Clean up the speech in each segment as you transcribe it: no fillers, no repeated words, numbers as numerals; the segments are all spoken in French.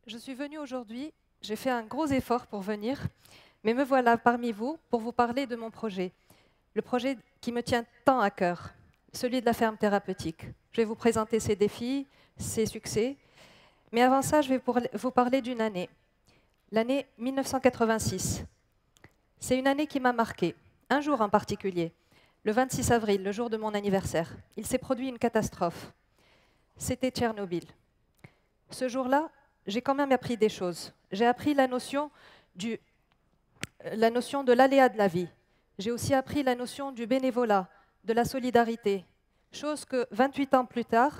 Je suis venue aujourd'hui, j'ai fait un gros effort pour venir, mais me voilà parmi vous pour vous parler de mon projet, le projet qui me tient tant à cœur, celui de la ferme thérapeutique. Je vais vous présenter ses défis, ses succès, mais avant ça, je vais vous parler d'une année, l'année 1986. C'est une année qui m'a marquée, un jour en particulier, le 26 avril, le jour de mon anniversaire. Il s'est produit une catastrophe. C'était Tchernobyl. Ce jour-là, j'ai quand même appris des choses. J'ai appris la notion de l'aléa de la vie. J'ai aussi appris la notion du bénévolat, de la solidarité, chose que 28 ans plus tard,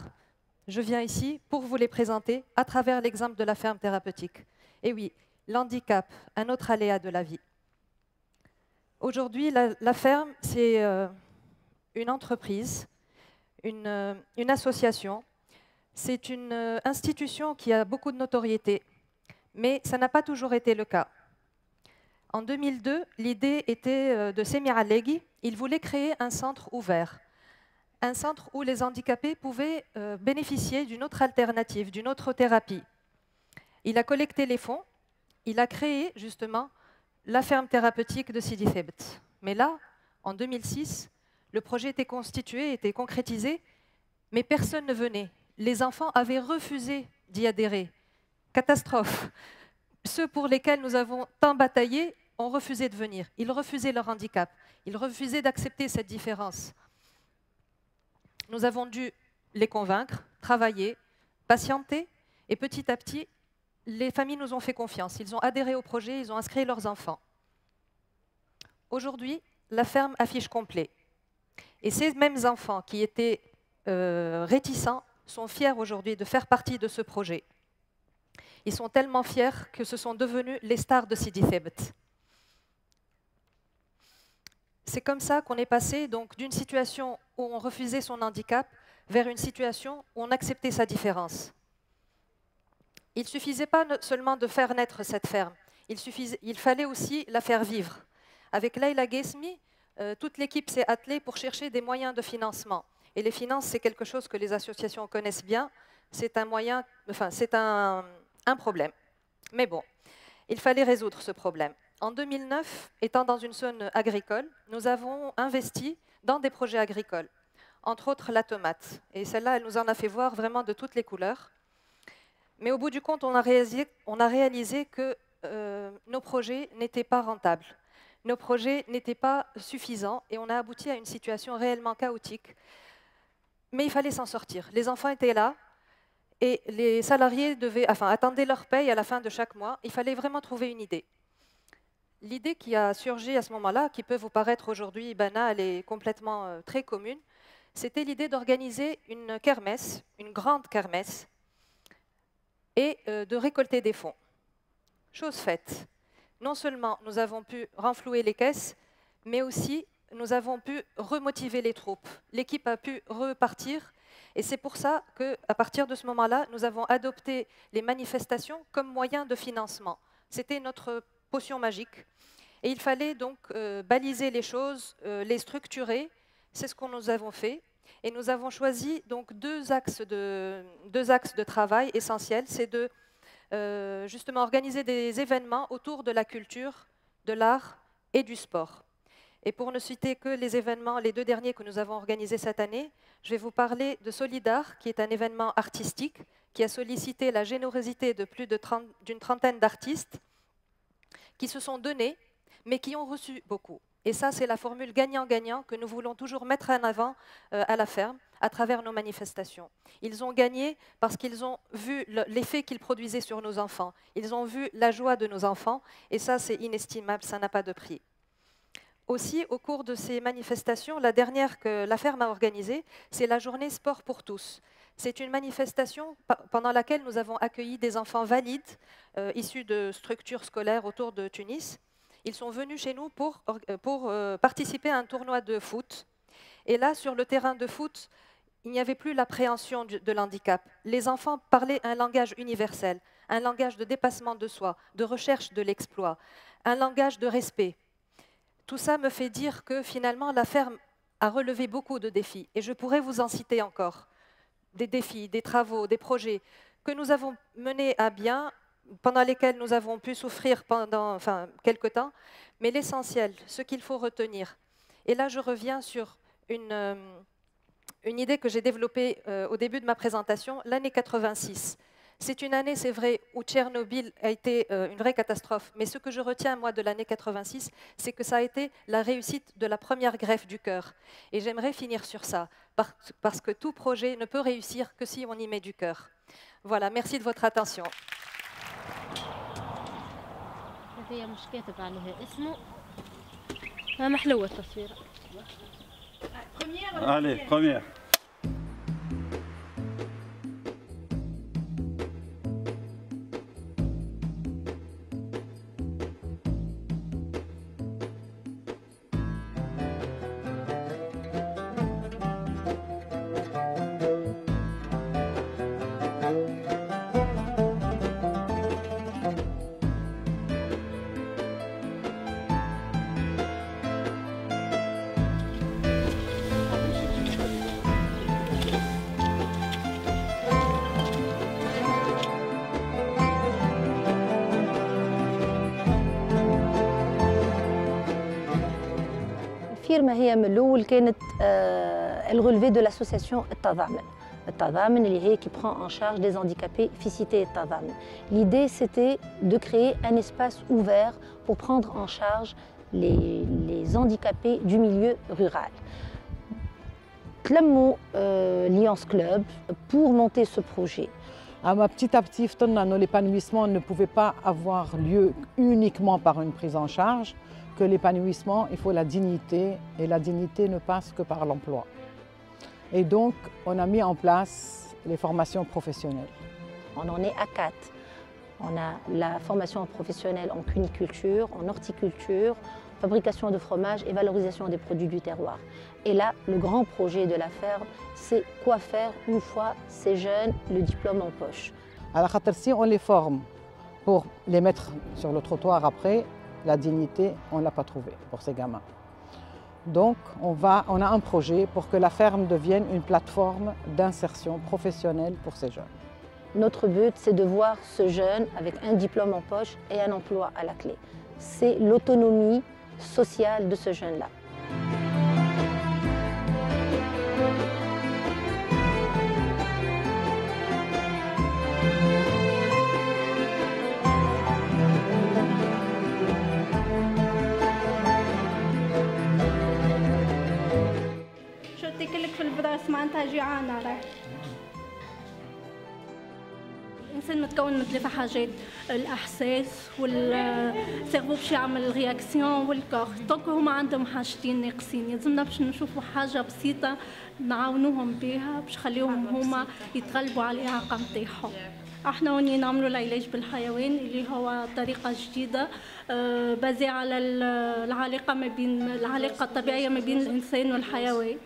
je viens ici pour vous les présenter à travers l'exemple de la ferme thérapeutique. Et oui, l'handicap, un autre aléa de la vie. Aujourd'hui, la ferme, c'est une entreprise, une association. C'est une institution qui a beaucoup de notoriété, mais ça n'a pas toujours été le cas. En 2002, l'idée était de Semir Alleghi. Il voulait créer un centre ouvert, un centre où les handicapés pouvaient bénéficier d'une autre alternative, d'une autre thérapie. Il a collecté les fonds, il a créé justement la ferme thérapeutique de Sidi Thebet. Mais là, en 2006, le projet était constitué, était concrétisé, mais personne ne venait. Les enfants avaient refusé d'y adhérer. Catastrophe. Ceux pour lesquels nous avons tant bataillé ont refusé de venir. Ils refusaient leur handicap. Ils refusaient d'accepter cette différence. Nous avons dû les convaincre, travailler, patienter, et petit à petit, les familles nous ont fait confiance. Ils ont adhéré au projet, ils ont inscrit leurs enfants. Aujourd'hui, la ferme affiche complet. Et ces mêmes enfants qui étaient réticents sont fiers aujourd'hui de faire partie de ce projet. Ils sont tellement fiers que ce sont devenus les stars de Sidi Thebet. C'est comme ça qu'on est passé d'une situation où on refusait son handicap vers une situation où on acceptait sa différence. Il ne suffisait pas seulement de faire naître cette ferme, il fallait aussi la faire vivre. Avec Leïla Guesmi, toute l'équipe s'est attelée pour chercher des moyens de financement. Et les finances, c'est quelque chose que les associations connaissent bien, c'est un problème. Mais bon, il fallait résoudre ce problème. En 2009, étant dans une zone agricole, nous avons investi dans des projets agricoles, entre autres la tomate. Et celle-là, elle nous en a fait voir vraiment de toutes les couleurs. Mais au bout du compte, on a réalisé que nos projets n'étaient pas rentables. Nos projets n'étaient pas suffisants et on a abouti à une situation réellement chaotique. Mais il fallait s'en sortir. Les enfants étaient là et les salariés attendaient leur paye à la fin de chaque mois. Il fallait vraiment trouver une idée. L'idée qui a surgi à ce moment-là, qui peut vous paraître aujourd'hui banale et complètement très commune, c'était l'idée d'organiser une kermesse, une grande kermesse, et de récolter des fonds. Chose faite. Non seulement nous avons pu renflouer les caisses, mais aussi nous avons pu remotiver les troupes. L'équipe a pu repartir et c'est pour ça qu'à partir de ce moment-là, nous avons adopté les manifestations comme moyen de financement. C'était notre potion magique. Et il fallait donc baliser les choses, les structurer. C'est ce que nous avons fait. Et nous avons choisi donc deux axes de travail essentiels. C'est de justement organiser des événements autour de la culture, de l'art et du sport. Et pour ne citer que les événements, les deux derniers que nous avons organisés cette année, je vais vous parler de Solidar, qui est un événement artistique qui a sollicité la générosité de plus d'une trentaine d'artistes qui se sont donnés, mais qui ont reçu beaucoup. Et ça, c'est la formule gagnant-gagnant que nous voulons toujours mettre en avant à la ferme, à travers nos manifestations. Ils ont gagné parce qu'ils ont vu l'effet qu'ils produisaient sur nos enfants. Ils ont vu la joie de nos enfants, et ça, c'est inestimable, ça n'a pas de prix. Aussi, au cours de ces manifestations, la dernière que la ferme a organisée, c'est la journée Sport pour tous. C'est une manifestation pendant laquelle nous avons accueilli des enfants valides issus de structures scolaires autour de Tunis. Ils sont venus chez nous pour participer à un tournoi de foot. Et là, sur le terrain de foot, il n'y avait plus l'appréhension de l'handicap. Les enfants parlaient un langage universel, un langage de dépassement de soi, de recherche de l'exploit, un langage de respect. Tout ça me fait dire que finalement, la ferme a relevé beaucoup de défis. Et je pourrais vous en citer encore. Des défis, des travaux, des projets que nous avons menés à bien pendant lesquelles nous avons pu souffrir pendant quelque temps, mais l'essentiel, ce qu'il faut retenir. Et là, je reviens sur une idée que j'ai développée au début de ma présentation, l'année 86. C'est une année, c'est vrai, où Tchernobyl a été une vraie catastrophe. Mais ce que je retiens, moi, de l'année 86, c'est que ça a été la réussite de la première greffe du cœur. Et j'aimerais finir sur ça, parce que tout projet ne peut réussir que si on y met du cœur. Voilà, merci de votre attention. Allez, première. الفيرما هي من الاول كانت الغولفي دو لاسوسياسيون التضامن اللي هي qui prend en charge des handicapés في cité التضامن. L'idée c'était de créer un espace ouvert pour prendre en charge les handicapés du milieu rural. تلموا Lions Club pour monter ce projet. Petit à petit, l'épanouissement ne pouvait pas avoir lieu uniquement par une prise en charge, que l'épanouissement, il faut la dignité, et la dignité ne passe que par l'emploi. Et donc, on a mis en place les formations professionnelles. On en est à 4. On a la formation professionnelle en cuniculture, en horticulture, fabrication de fromage et valorisation des produits du terroir. Et là, le grand projet de la ferme, c'est quoi faire une fois ces jeunes le diplôme en poche. Alors, si on les forme pour les mettre sur le trottoir après, la dignité, on ne l'a pas trouvée pour ces gamins. Donc, on a un projet pour que la ferme devienne une plateforme d'insertion professionnelle pour ces jeunes. Notre but, c'est de voir ce jeune avec un diplôme en poche et un emploi à la clé. C'est l'autonomie sociale de ce jeune-là. في البراس معناتها جيعانة راح. الإنسان متكون من 3 حاجات، الإحساس والسيرفو باش يعمل الرياكسيون والكور، دونك هما عندهم حاجتين ناقصين، يلزمنا باش نشوفوا حاجة بسيطة نعاونوهم بها باش نخليوهم هما يتغلبوا على الإعاقة نتاعهم. احنا وني نعملوا العلاج بالحيوان اللي هو طريقة جديدة بازي على العلاقة الطبيعية ما بين الإنسان والحيوان.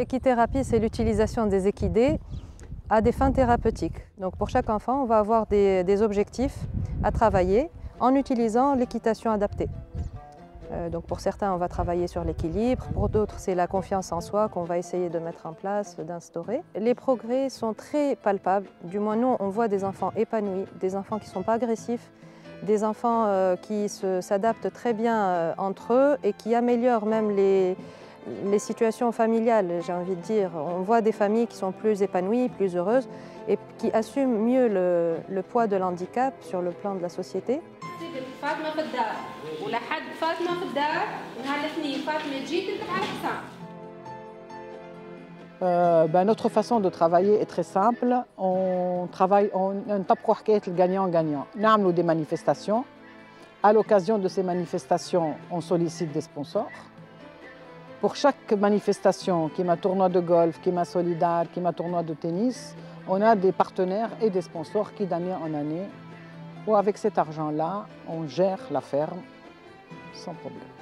L'équithérapie, c'est l'utilisation des équidés à des fins thérapeutiques. Donc pour chaque enfant, on va avoir des objectifs à travailler en utilisant l'équitation adaptée. Donc pour certains, on va travailler sur l'équilibre, pour d'autres, c'est la confiance en soi qu'on va essayer de mettre en place, d'instaurer. Les progrès sont très palpables, du moins nous, on voit des enfants épanouis, des enfants qui ne sont pas agressifs, des enfants qui s'adaptent très bien entre eux et qui améliorent même les situations familiales, j'ai envie de dire. On voit des familles qui sont plus épanouies, plus heureuses et qui assument mieux le poids de l'handicap sur le plan de la société. Notre façon de travailler est très simple. On travaille, on tape le gagnant-gagnant. Nous avons des manifestations. À l'occasion de ces manifestations, on sollicite des sponsors. Pour chaque manifestation, qui m'a tournoi de golf, qui m'a solidaire, qui m'a tournoi de tennis, on a des partenaires et des sponsors qui, d'année en année, ou avec cet argent-là, on gère la ferme sans problème.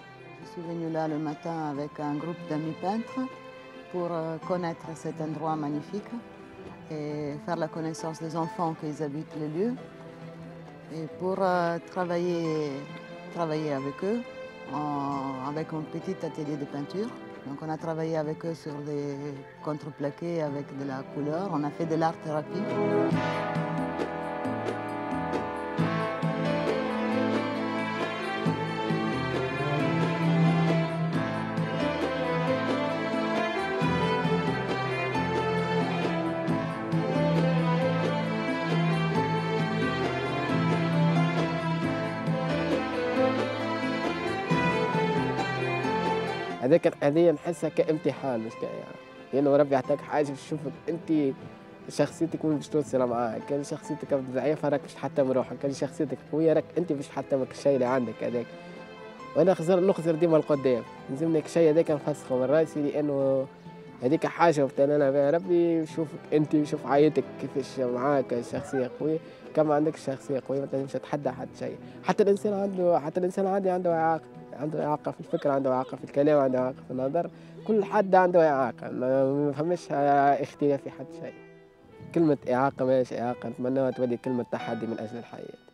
Je suis venue là le matin avec un groupe d'amis peintres pour connaître cet endroit magnifique et faire la connaissance des enfants qui habitent le lieu Et pour travailler avec eux, avec un petit atelier de peinture. Donc on a travaillé avec eux sur des contreplaqués avec de la couleur. On a fait de l'art-thérapie. هذه نحسها كامتحان مش يعني لأنه ربي يعطيك حاجة تشوفك أنت شخصيتك وين باش توصل معاك، كان شخصيتك ضعيفة راك باش تحطم روحك، كان شخصيتك قوية راك أنت باش تحطم الشيء اللي عندك هذاك. وأنا نخزر ديما القدام، لازمني الشيء هذاك نفسخه من راسي لأنه هذيك حاجة وابتلينا بها ربي يشوفك أنت ويشوف عائلتك كيفاش معاك شخصية قوية، كما عندك شخصية قوية ما تنجمش تتحدى حد شيء، حتى الإنسان عنده إعاقة. عنده إعاقة في الفكر، عنده إعاقة في الكلام، عنده إعاقة في النظر، كل حد عنده إعاقة، ما فماش اختلاف في حد شيء. كلمة إعاقة ماهيش إعاقة، نتمنى تولي كلمة تحدي من أجل الحياة.